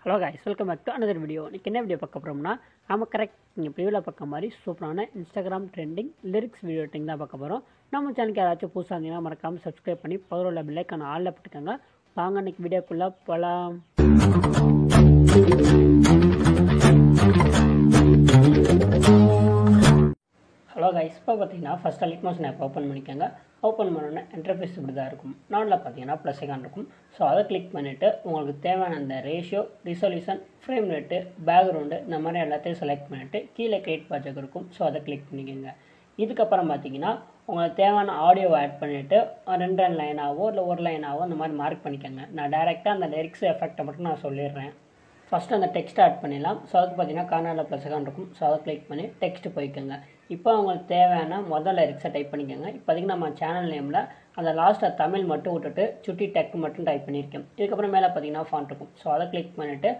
Hello guys, welcome back to another video. இன்றைக்கி என்ன video பார்க்க போகிறோம்னா, நம்ம கரெக்ட் நீங்கள் ப்ரிவியூவில் பார்க்க மாதிரி சூப்பரான Instagram trending lyrics video editing தான் பார்க்க போகிறோம். நம்ம சேனலுக்கு யாராச்சும் புதுசாக இருந்தீங்கன்னா மறக்காமல் சப்ஸ்கிரைப் பண்ணி பவர் உள்ள பெல்லைக்கான ஆளில் போட்டுக்கோங்க. வாங்க இன்றைக்கி வீடியோக்குள்ளே போகலாம். ஹலோ கைஸ், இப்போ பார்த்தீங்கன்னா first Alight Motion app open பண்ணிக்கோங்க. ஓப்பன் பண்ணோன்னே இன்டர்ஃபேஸ் இப்படி தான் இருக்கும். நானில் பார்த்தீங்கன்னா ப்ளஸ் ஐக்கான் இருக்கும். ஸோ அதை கிளிக் பண்ணிவிட்டு உங்களுக்கு தேவையான அந்த ratio, resolution, frame rate, background இந்த மாதிரி எல்லாத்தையும் செலக்ட் பண்ணிவிட்டு கீழே கிரியேட் ப்ராஜெக்ட் இருக்கும். ஸோ அதை கிளிக் பண்ணிக்கோங்க. இதுக்கப்புறம் பார்த்தீங்கன்னா உங்களுக்கு தேவையான ஆடியோவை ஆட் பண்ணிவிட்டு 2 லைனாகவோ இல்லை ஒரு லைனாகவோ இந்த மாதிரி மார்க் பண்ணிக்கோங்க. நான் டைரெக்டாக அந்த லிரிக்ஸ் எஃபெக்டை மட்டும் நான் சொல்லிடுறேன். ஃபஸ்ட்டு அந்த டெக்ஸ்ட் ஆட் பண்ணிடலாம். ஸோ அதுக்கு பார்த்தீங்கன்னா கார்னரில் ப்ளஸ் ஐக்கான் இருக்கும். ஸோ அதை கிளிக் பண்ணி டெக்ஸ்ட்டு போய்க்கோங்க. இப்போ உங்களுக்கு தேவையான முதல் லிரிக்ஸை டைப் பண்ணிக்கோங்க. இப்போதைக்கு நம்ம சேனல் நேமில் அந்த லாஸ்ட்டாக தமிழ் மட்டும் விட்டுட்டு சுட்டி டெக் மட்டும் டைப் பண்ணியிருக்கேன். இதுக்கப்புறம் மேலே பார்த்தீங்கன்னா ஃபாண்ட் இருக்கும். ஸோ அதை கிளிக் பண்ணிவிட்டு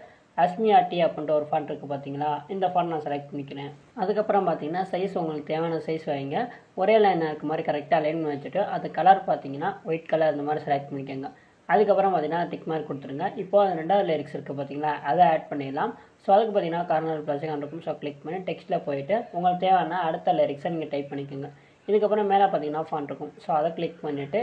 அஸ்மியாட்டி அப்படின்ற ஒரு ஃபாண்ட் இருக்குது பார்த்தீங்களா, இந்த ஃபாண்ட் நான் செலக்ட் பண்ணிக்கிறேன். அதுக்கப்புறம் பார்த்தீங்கன்னா சைஸ் உங்களுக்கு தேவையான சைஸ் வைங்க. ஒரே லைன் இருக்க மாதிரி கரெக்டாக அலைன் பண்ணி வச்சுட்டு அது கலர் பார்த்தீங்கன்னா ஒயிட் கலர் இந்த மாதிரி செலக்ட் பண்ணிக்கோங்க. அதுக்கப்புறம் பார்த்தீங்கன்னா டிக் மார்க் கொடுத்துருங்க. இப்போ அந்த 2வது லிரிக்ஸ் இருக்குது பார்த்தீங்களா, அதை ஆட் பண்ணிடலாம். ஸோ அதுக்கு பார்த்தீங்கன்னா கார்னர் ப்ளஸ் ஐக்கான் இருக்கும். ஸோ கிளிக் பண்ணி டெக்ஸ்ட்டில் போயிட்டு உங்களுக்கு தேவையான அடுத்த லிரிக்ஸை நீங்கள் டைப் பண்ணிக்கோங்க. இதுக்கப்புறம் மேலே பார்த்தீங்கன்னா ஃபாண்ட் இருக்கும். ஸோ அதை கிளிக் பண்ணிவிட்டு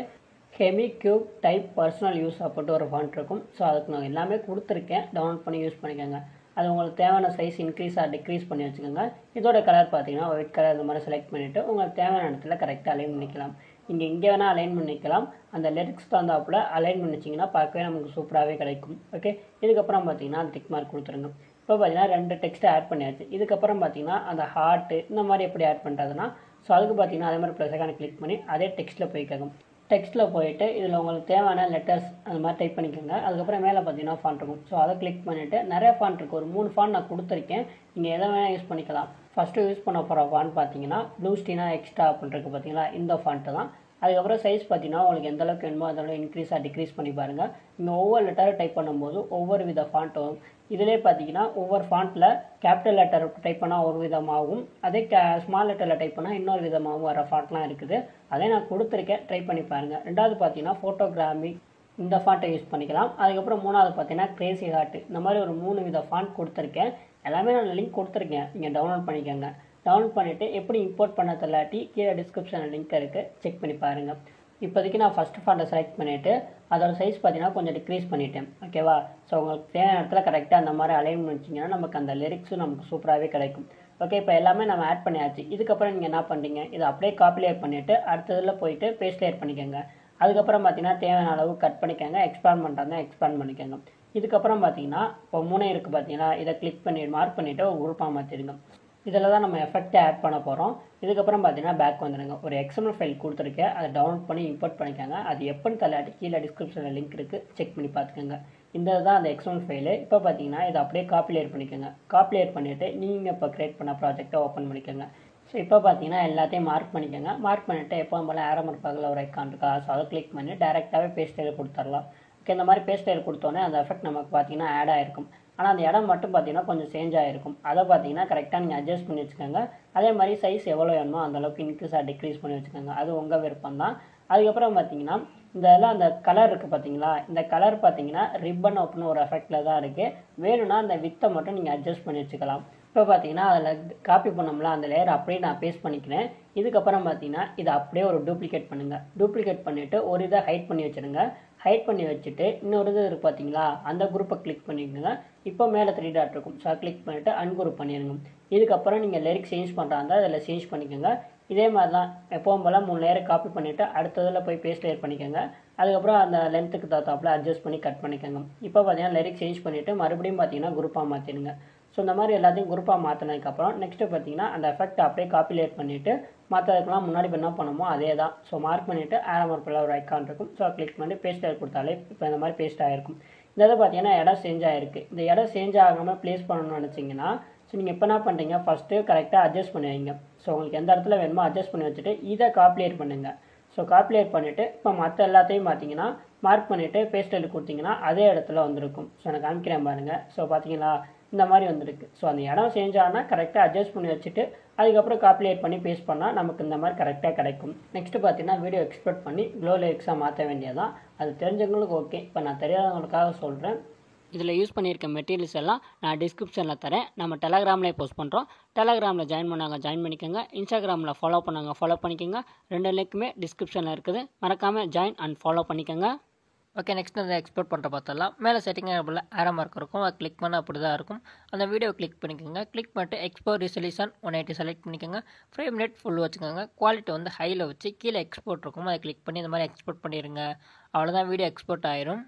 Hemi cube type personal use அப்படின்ட்டு ஒரு ஃபாண்ட் இருக்கும். ஸோ அதுக்கு நான் எல்லாமே கொடுத்துருக்கேன், டவுன்லோட் பண்ணி யூஸ் பண்ணிக்கோங்க. அது உங்களுக்கு தேவையான சைஸ் இன்க்ரீஸ் டிக்ரீஸ் பண்ணி வச்சுக்கோங்க. இதோட கலர் பார்த்தீங்கன்னா ஒயிட் கலர் இந்த மாதிரி செலக்ட் பண்ணிவிட்டு உங்களுக்கு தேவையான இடத்துல கரெக்டாக அலைன் பண்ணிக்கலாம். நீங்கள் எங்கே வேணால் அலைன் பண்ணிக்கலாம். அந்த லிரிக்ஸ் தந்தாப்புல அலைன் பண்ணிச்சிங்கன்னா பார்க்கவே நமக்கு சூப்பராகவே கிடைக்கும். ஓகே, இதுக்கப்புறம் பார்த்தீங்கன்னா அந்த டிக் மார்க் கொடுத்துருங்க. இப்போ பார்த்தீங்கன்னா 2 டெக்ஸ்ட்டை ஆட் பண்ணியாச்சு. இதுக்கப்புறம் பார்த்தீங்கன்னா அந்த ஹார்ட்டு இந்த மாதிரி எப்படி ஆட் பண்ணுறதுன்னா, ஸோ அதுக்கு பார்த்தீங்கன்னா அதே மாதிரி ப்ளஸ் ஐக்கானை கிளிக் பண்ணி அதே டெக்ஸ்ட்டில் போய்க்கோங்க. டெக்ஸ்ட்டில் போயிட்டு இதில் உங்களுக்கு தேவையான லெட்டர்ஸ் அந்த மாதிரி டைப் பண்ணிக்கோங்க. அதுக்கப்புறம் மேலே பார்த்தீங்கன்னா ஃபாண்ட் இருக்கும். ஸோ அதை கிளிக் பண்ணிவிட்டு நிறைய ஃபாண்ட் இருக்குது, ஒரு 3 ஃபாண்ட் நான் கொடுத்துருக்கேன். நீங்கள் எதை வேணால் யூஸ் பண்ணிக்கலாம். ஃபஸ்ட்டு யூஸ் பண்ண போகிற ஃபாண்ட் பார்த்தீங்கன்னா ப்ளூ ஸ்டீனா எக்ஸ்ட்ரா அப்படின்றது பார்த்தீங்களா, இந்த ஃபாண்ட்டு தான். அதுக்கப்புறம் சைஸ் பார்த்தீங்கன்னா உங்களுக்கு எந்த அளவுக்கு வேணுமோ அதோட இன்க்ரீஸாக டிக்ரீஸ் பண்ணி பாருங்கள். நீங்கள் ஒவ்வொரு லெட்டரை டைப் பண்ணும்போது ஒவ்வொரு வித ஃபாண்ட் வரும். இதிலே பார்த்தீங்கன்னா ஒவ்வொரு ஃபாண்ட்டில் கேபிட்டல் லெட்டர் டைப் பண்ணால் ஒரு விதமாகவும் அதே ஸ்மால் லெட்டரில் டைப் பண்ணால் இன்னொரு விதமாகவும் வர ஃபாண்ட்லாம் இருக்குது. அதே நான் கொடுத்துருக்கேன், ட்ரை பண்ணி பாருங்கள். 2வது பார்த்தீங்கன்னா ஃபோட்டோகிராமி இந்த ஃபாண்ட்டை யூஸ் பண்ணிக்கலாம். அதுக்கப்புறம் 3வது பார்த்தீங்கன்னா கிரேசி ஹார்ட் இந்த மாதிரி ஒரு 3 வித ஃபாண்ட் கொடுத்துருக்கேன். எல்லாமே நான் லிங்க் கொடுத்துருக்கேன், நீங்கள் டவுன்லோட் பண்ணிக்கோங்க. டவுன்லோட் பண்ணிவிட்டு எப்படி இம்போர்ட் பண்ண தெரியலாட்டி கீழே டிஸ்கிரிப்ஷனில் லிங்க் இருக்குது, செக் பண்ணி பாருங்கள். இப்போதைக்கு நான் ஃபஸ்ட்டு ஃபாண்ட்டை செலக்ட் பண்ணிவிட்டு அதோட சைஸ் பார்த்தீங்கன்னா கொஞ்சம் டிக்ரீஸ் பண்ணிட்டேன். ஓகேவா? ஸோ உங்களுக்கு தேவையான இடத்துல கரெக்டாக அந்த மாதிரி அலைன் பண்ணிச்சிங்கன்னா நமக்கு அந்த லிரிக்ஸும் நமக்கு சூப்பராகவே கிடைக்கும். ஓகே, இப்போ எல்லாமே நம்ம ஆட் பண்ணியாச்சு. இதுக்கப்புறம் நீங்கள் என்ன பண்ணுறீங்க, இதை அப்படியே காப்பி லேயர் பண்ணிவிட்டு அடுத்ததில் போயிட்டு பேஸ்ட் லேயர் பண்ணிக்கோங்க. அதுக்கப்புறம் பார்த்தீங்கன்னா தேவையான அளவு கட் பண்ணிக்கோங்க. எக்ஸ்பேண்ட் பண்ணுறாங்க, எக்ஸ்பேண்ட் பண்ணிக்கோங்க. இதுக்கப்புறம் பார்த்தீங்கன்னா இப்போ 3 இருக்குது பார்த்தீங்கன்னா, இதை கிளிக் பண்ணி மார்க் பண்ணிவிட்டு ஒரு குரூப்பாக மாற்றிடுங்க. இதில் தான் நம்ம எஃபெக்டை ஆட் பண்ண போகிறோம். இதுக்கப்புறம் பார்த்தீங்கன்னா பேக் வந்துடுங்க. ஒரு எக்ஸ்எம்எல் ஃபைல் கொடுத்துருக்கேன், அதை டவுன்லோட் பண்ணி இம்போர்ட் பண்ணிக்கோங்க. அது எப்போன்னு தள்ளாட்டி கீழே டிஸ்கிரிப்ஷனில் லிங்க் இருக்குது, செக் பண்ணி பார்த்துக்கோங்க. இந்த தான் அந்த எக்ஸ்எம்எல் ஃபைலு. இப்போ பார்த்தீங்கன்னா இதை அப்படியே காப்பி லேயர் பண்ணிக்கோங்க. காப்பி லேயர் பண்ணிவிட்டு நீங்கள் இப்போ க்ரியேட் பண்ண ப்ராஜெக்டை ஓப்பன் பண்ணிக்கோங்க. ஸோ இப்போ பார்த்தீங்கன்னா எல்லாத்தையும் மார்க் பண்ணிக்கோங்க. மார்க் பண்ணிவிட்டு எப்போ போல் ஆரோ மார்க் பக்கத்தில் ஒரு ஐக்கான் இருக்கா, ஸோ அதை கிளிக் பண்ணி டேரெக்டாகவே பேஸ்ட் லேயர் கொடுத்துடலாம். ஓகே, இந்த மாதிரி பேஸ்ட் லேயர் கொடுத்தோன்னே அந்த எஃபெக்ட் நமக்கு பார்த்தீங்கன்னா ஆட் ஆகிருக்கும். ஆனால் அந்த இடம் மட்டும் பார்த்தீங்கன்னா கொஞ்சம் சேஞ்ச் ஆகிருக்கும். அதை பார்த்தீங்கன்னா கரெக்டாக நீங்கள் அட்ஜஸ்ட் பண்ணி வச்சுக்கோங்க. அதே மாதிரி சைஸ் எவ்வளோ வேணுமோ அந்தளவுக்கு இன்க்ரீஸாக டிக்ரீஸ் பண்ணி வச்சுக்கோங்க. அது உங்கள் விருப்பம் தான். அதுக்கப்புறம் பார்த்தீங்கன்னா இந்த எல்லாம் அந்த கலர் இருக்குது பார்த்தீங்களா, இந்த கலர் பார்த்தீங்கன்னா ரிப்பன் அப்படின்னு ஒரு எஃபெக்டில் தான் இருக்குது. வேணும்னா அந்த வித்தை மட்டும் நீங்கள் அட்ஜஸ்ட் பண்ணி வச்சுக்கலாம். இப்போ பார்த்தீங்கன்னா அதில் காப்பி பண்ணோம்ல அந்த லேயர் அப்படியே நான் பேஸ்ட் பண்ணிக்கிறேன். இதுக்கப்புறம் பார்த்தீங்கன்னா இதை அப்படியே ஒரு டூப்ளிகேட் பண்ணுங்கள். டூப்ளிகேட் பண்ணிவிட்டு ஒரு இதை ஹைட் பண்ணி வச்சுருங்க. ஹைட் பண்ணி வச்சுட்டு இன்னொரு இது இருக்குது பார்த்தீங்களா, அந்த குரூப்பை கிளிக் பண்ணிக்கோங்க. இப்போ மேலே 3 டாட் இருக்கும். ஸோ கிளிக் பண்ணிவிட்டு அன்குரூப் பண்ணிடுங்க. இதுக்கப்புறம் நீங்கள் லிரிக்ஸ் சேஞ்ச் பண்ணுறாங்க, அதில் சேஞ்ச் பண்ணிக்கோங்க. இதே மாதிரி தான் எப்பவும் போல் 3 லேயரை காப்பி பண்ணிவிட்டு அடுத்ததில் போய் பேஸ்ட் லேயர் பண்ணிக்கோங்க. அதுக்கப்புறம் அந்த லென்த்துக்கு தகுந்தாப்புல அட்ஜஸ்ட் பண்ணி கட் பண்ணிக்கோங்க. இப்போ பார்த்தீங்கன்னா லிரிக்ஸ் சேஞ்ச் பண்ணிவிட்டு மறுபடியும் பார்த்தீங்கன்னா குரூப்பாக மாற்றிடுங்க. ஸோ இந்த மாதிரி எல்லாத்தையும் குரூப்பாக மாற்றினதுக்கப்புறம் நெக்ஸ்ட்டு பார்த்தீங்கன்னா அந்த எஃபெக்ட் அப்படியே காப்பி லேயர் பண்ணிவிட்டு மற்றதுக்கெல்லாம் முன்னாடி என்ன பண்ணணுமோ அதே தான். ஸோ மார்க் பண்ணிவிட்டு ஆரோ மார்க்கில் ஒரு ஐக்கான் இருக்கும். ஸோ கிளிக் பண்ணி பேஸ்ட் லேயர் கொடுத்தாலே இப்போ இந்த மாதிரி பேஸ்ட் ஆகிருக்கும். இந்த இதை பார்த்தீங்கன்னா இடம் சேஞ்ச் ஆகிருக்கு. இந்த இடம் சேஞ்ச் ஆகாமல் ப்ளேஸ் பண்ணணும்னு நினச்சிங்கன்னா ஸோ நீங்கள் இப்போ என்ன பண்ணுறீங்க, ஃபஸ்ட்டு கரெக்டாக அட்ஜஸ்ட் பண்ணி வைங்க. ஸோ உங்களுக்கு எந்த இடத்துல வேணுமோ அட்ஜஸ்ட் பண்ணி வச்சுட்டு இதை காப்பி லேயர் பண்ணுங்கள். ஸோ காப்பி லேயர் பண்ணிவிட்டு இப்போ மற்ற எல்லாத்தையும் பார்த்தீங்கன்னா மார்க் பண்ணிவிட்டு பேஸ்ட் லேயர் கொடுத்தீங்கன்னா அதே இடத்துல வந்திருக்கும். ஸோ நான் காமிக்கிறேன் பாருங்கள். ஸோ பார்த்தீங்களா இந்த மாதிரி வந்திருக்கு. ஸோ அந்த இடம் சேஞ்ச் ஆனால் கரெக்டாக அட்ஜஸ்ட் பண்ணி வச்சுட்டு அதுக்கப்புறம் காப்பி லேயர் பண்ணி பேஸ்ட் பண்ணால் நமக்கு இந்த மாதிரி கரெக்டாக கிடைக்கும். நெக்ஸ்ட்டு பார்த்தீங்கன்னா வீடியோ எக்ஸ்போர்ட் பண்ணி க்ளோ லிரிக்ஸாக மாற்ற வேண்டியதான். அது தெரிஞ்சவங்களுக்கு ஓகே, இப்போ நான் தெரியாதவங்களுக்காக சொல்கிறேன். இதில் யூஸ் பண்ணியிருக்க மெட்டீரியல்ஸ் எல்லாம் நான் டிஸ்கிரிப்ஷனில் தரேன். நம்ம டெலகிராம்லேயே போஸ்ட் பண்ணுறோம். டெலகிராமில் ஜாயின் பண்ணிக்கோங்க. இன்ஸ்டாகிராமில் ஃபாலோ பண்ணிக்கோங்க. 2 லிங்க்குமே டிஸ்கிரிப்ஷனில் இருக்குது. மறக்காமல் ஜாயின் அண்ட் ஃபாலோ பண்ணிக்கோங்க. ஓகே, நெக்ஸ்ட் அந்த எக்ஸ்போர்ட் பண்ணுற பார்த்தலாம். மேலே செட்டிங் ஆப்பில் ஆரோ மார்க் இருக்கும், அதை கிளிக் பண்ணால் அப்படி தான் இருக்கும். அந்த வீடியோ கிளிக் பண்ணிக்கோங்க. கிளிக் பண்ணிட்டு எக்ஸ்போர்ட் ரெசல்யூஷன் 180 செலக்ட் பண்ணிக்கோங்க. ஃப்ரேம் ரேட் ஃபுல் வச்சுக்கோங்க. குவாலிட்டி வந்து ஹையில் வச்சு கீழே எக்ஸ்போர்ட் இருக்கும், அதை கிளிக் பண்ணி இந்த மாதிரி எக்ஸ்போர்ட் பண்ணிடுங்க. அவ்வளோதான், வீடியோ எக்ஸ்போர்ட் ஆயிரும்.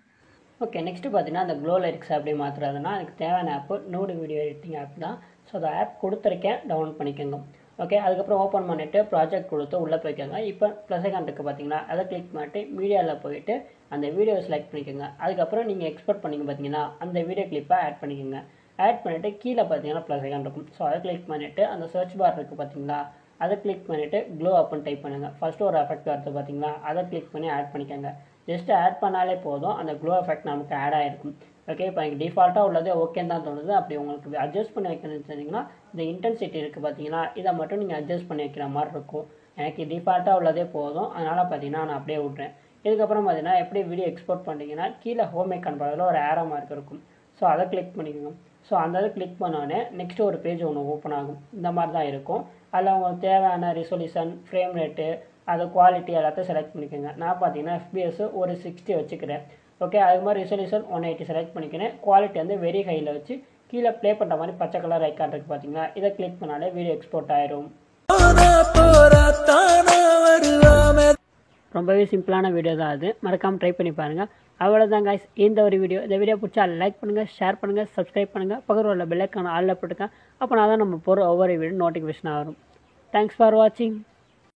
ஓகே, நெக்ஸ்ட்டு பார்த்தீங்கன்னா அந்த க்ளோ லிரிக்ஸ் அப்படியே மாற்றுறதுனா அதுக்கு தேவையான ஆப்பு நோடு வீடியோ எடிட்டிங் ஆப் தான். ஸோ அந்த ஆப் கொடுத்துருக்கேன், டவுன்லோட் பண்ணிக்கோங்க. ஓகே, அதுக்கப்புறம் ஓப்பன் பண்ணிவிட்டு ப்ராஜெக்ட் கொடுத்து உள்ளே போய்க்கோங்க. இப்போ ப்ளஸ் ஐகான் இருக்குது பார்த்தீங்கன்னா, அதை கிளிக் பண்ணிட்டு மீடியாவில் போயிட்டு அந்த வீடியோவை செலக்ட் பண்ணிக்கோங்க. அதுக்கப்புறம் நீங்கள் எக்ஸ்போர்ட் பண்ணிங்க பார்த்தீங்கன்னா அந்த வீடியோ கிளிப்பை ஆட் பண்ணிக்கோங்க. ஆட் பண்ணிவிட்டு கீழே பார்த்தீங்கன்னா ப்ளஸ் ஐகான் இருக்கும். ஸோ அதை கிளிக் பண்ணிவிட்டு அந்த சர்ச் பார் இருக்குது பார்த்தீங்களா, அதை கிளிக் பண்ணிவிட்டு க்ளோ அப்னு டைப் பண்ணுங்கள். ஃபஸ்ட்டு ஒரு எஃபெக்ட் வருது பார்த்தீங்களா, அதை கிளிக் பண்ணி ஆட் பண்ணிக்கோங்க. ஜஸ்ட் ஆட் பண்ணாலே போதும், அந்த க்ளோ எஃபெக்ட் நமக்கு ஆட் ஆகிருக்கும். ஓகே, இப்போ எனக்கு டிஃபால்ட்டாக உள்ளது ஓகேன்னு தான் தோணுது. அப்படி உங்களுக்கு அட்ஜஸ்ட் பண்ணி வைக்கணும்னு சொன்னீங்கன்னா இந்த இன்டென்சிட்டி இருக்குது பார்த்தீங்கன்னா, இதை மட்டும் நீங்கள் அட்ஜஸ்ட் பண்ணி வைக்கிற மாதிரி இருக்கும். எனக்கு டிஃபால்ட்டாக உள்ளதே போதும், அதனால் பார்த்தீங்கன்னா நான் அப்படியே விட்றேன். இதுக்கப்புறம் பார்த்தீங்கன்னா எப்படி வீடியோ எக்ஸ்போர்ட் பண்ணிங்கன்னா கீழே ஹோம் ஐகான் பக்கத்தில் ஒரு ஆரோ மார்க் இருக்கும். ஸோ அதை கிளிக் பண்ணிக்கோங்க. ஸோ அந்த இதை கிளிக் பண்ணோடனே நெக்ஸ்ட் ஒரு பேஜ் ஒன்று ஓப்பன் ஆகும். இந்த மாதிரி தான் இருக்கும். அதில் உங்களுக்கு தேவையான ரெசல்யூஷன், ஃப்ரேம் ரேட்டு, அது குவாலிட்டி எல்லாத்தையும் செலக்ட் பண்ணிக்கோங்க. நான் பார்த்தீங்கன்னா FPS ஒரு 60 வச்சுக்கிறேன். ஓகே, அது மாதிரி ரெசல்யூஷன் 180 செலக்ட் பண்ணிக்கிறேன். குவாலிட்டி வந்து வெரி ஹையில் வச்சு கீழே ப்ளே பண்ணுற மாதிரி பச்சை கலர் ஐக்கான் இருக்குது பார்த்தீங்களா, இதை கிளிக் பண்ணாலே வீடியோ எக்ஸ்போர்ட் ஆயிரும். ரொம்பவே சிம்பிளான வீடியோ தான் அது, மறக்காமல் ட்ரை பண்ணி பாருங்கள். அவ்வளோதான் காய்ஸ், இந்த வீடியோ பிடிச்சா லைக் பண்ணுங்கள், ஷேர் பண்ணுங்கள், சப்ஸ்கிரைப் பண்ணுங்கள். பக்கத்தில் உள்ள பெல் ஐக்கான் ஆல்ல போட்டுக்கேன். அப்போ நான் தான் நம்ம போகிற ஒவ்வொரு வீடியோ நோட்டிஃபிகேஷன் வரும். தேங்க்ஸ் ஃபார் வாட்சிங்.